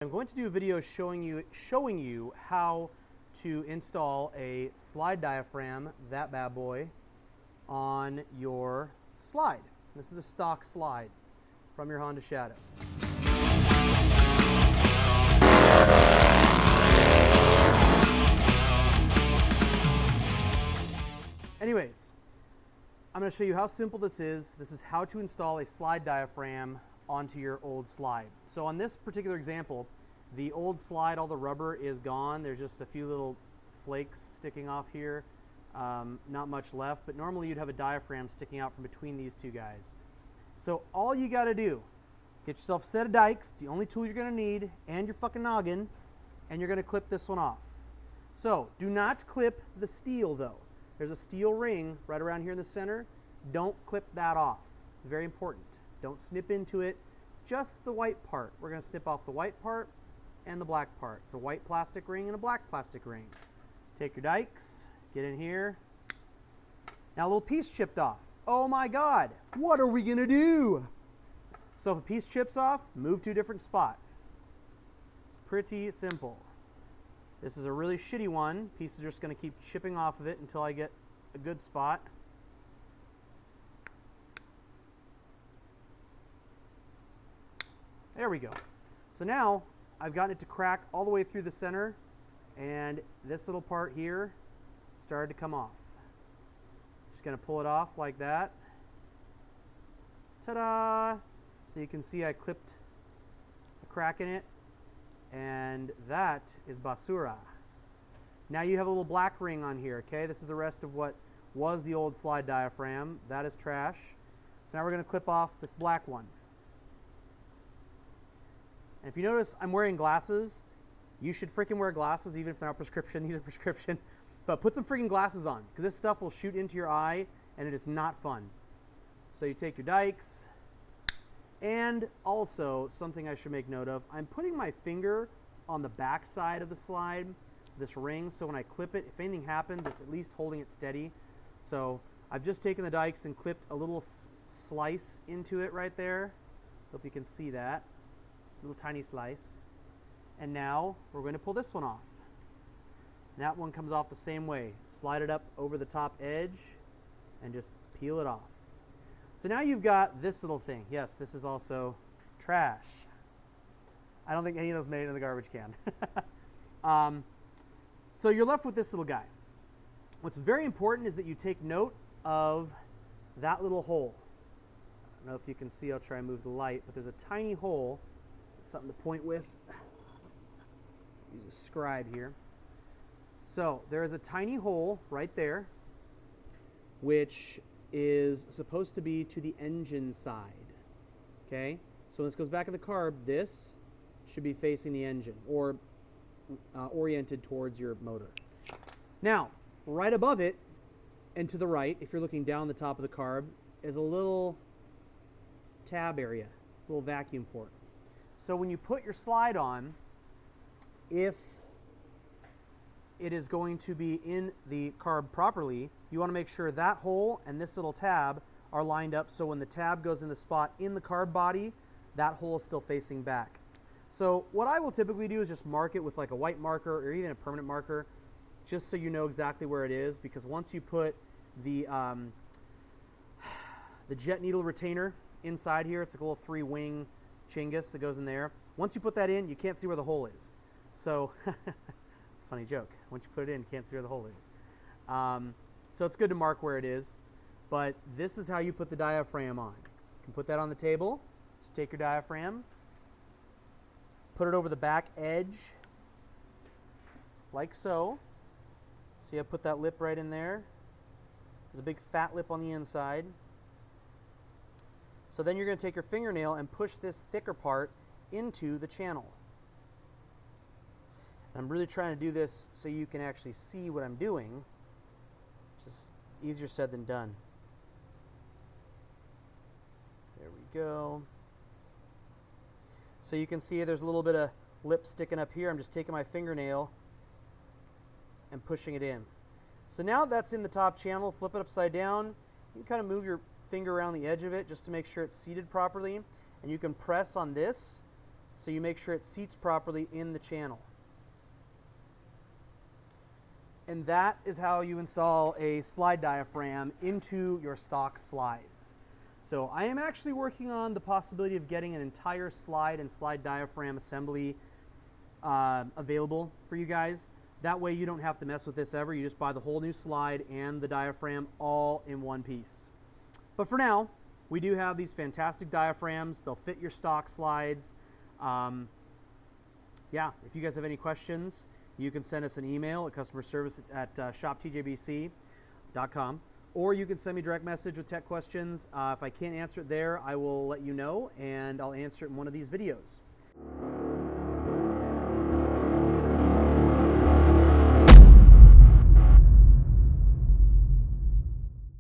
I'm going to do a video showing you how to install a slide diaphragm, that bad boy, on your slide. This is a stock slide from your Honda Shadow. Anyways, I'm going to show you how simple this is. This is how to install a slide diaphragm onto your old slide. So on this particular example, the old slide, all the rubber is gone. There's just a few little flakes sticking off here. Not much left, but normally you'd have a diaphragm sticking out from between these two guys. So all you got to do, get yourself a set of dikes. It's the only tool you're going to need, and your fucking noggin, and you're going to clip this one off. So do not clip the steel though. There's a steel ring right around here in the center. Don't clip that off. It's very important. Don't snip into it, just the white part. We're going to snip off the white part and the black part. It's a white plastic ring and a black plastic ring. Take your dikes, get in here. Now a little piece chipped off. Oh my God, what are we going to do? So if a piece chips off, move to a different spot. It's pretty simple. This is a really shitty one. Pieces are just going to keep chipping off of it until I get a good spot. There we go. So now I've gotten it to crack all the way through the center, and this little part here started to come off. Just going to pull it off like that. Ta-da! So you can see I clipped a crack in it, and that is basura. Now you have a little black ring on here, okay? This is the rest of what was the old slide diaphragm. That is trash. So now we're going to clip off this black one. And if you notice, I'm wearing glasses. You should freaking wear glasses even if they're not prescription. These are prescription. But put some freaking glasses on, because this stuff will shoot into your eye, and it is not fun. So you take your dikes. And also, something I should make note of, I'm putting my finger on the back side of the slide, this ring, so when I clip it, if anything happens, it's at least holding it steady. So I've just taken the dikes and clipped a little slice into it right there. Hope you can see that. Little tiny slice. And now we're going to pull this one off. And that one comes off the same way. Slide it up over the top edge and just peel it off. So now you've got this little thing. Yes, this is also trash. I don't think any of those made it in the garbage can. So you're left with this little guy. What's very important is that you take note of that little hole. I don't know if you can see, I'll try and move the light, but there's a tiny hole. Something to point with. Use a scribe here. So there is a tiny hole right there, which is supposed to be to the engine side. Okay? So when this goes back in the carb, this should be facing the engine, or oriented towards your motor. Now, right above it, and to the right, if you're looking down the top of the carb, is a little tab area, a little vacuum port. So when you put your slide on, if it is going to be in the carb properly, you want to make sure that hole and this little tab are lined up, so when the tab goes in the spot in the carb body, that hole is still facing back. So what I will typically do is just mark it with like a white marker or even a permanent marker, just so you know exactly where it is, because once you put the jet needle retainer inside here, it's like a little 3-wing chingus that goes in there. Once you put that in, you can't see where the hole is. So it's a funny joke. Once you put it in, you can't see where the hole is. So it's good to mark where it is. But this is how you put the diaphragm on. You can put that on the table. Just take your diaphragm, put it over the back edge, like so. See, I put that lip right in there. There's a big fat lip on the inside. So then you're going to take your fingernail and push this thicker part into the channel. And I'm really trying to do this so you can actually see what I'm doing. Just easier said than done. There we go. So you can see there's a little bit of lip sticking up here. I'm just taking my fingernail and pushing it in. So now that's in the top channel, flip it upside down. You can kind of move your finger around the edge of it just to make sure it's seated properly, and you can press on this so you make sure it seats properly in the channel. And that is how you install a slide diaphragm into your stock slides. So I am actually working on the possibility of getting an entire slide and slide diaphragm assembly available for you guys. That way you don't have to mess with this ever. You just buy the whole new slide and the diaphragm all in one piece. But for now, we do have these fantastic diaphragms. They'll fit your stock slides. Yeah, if you guys have any questions, you can send us an email at customerservice@shoptjbc.com, or you can send me a direct message with tech questions. If I can't answer it there, I will let you know, and I'll answer it in one of these videos.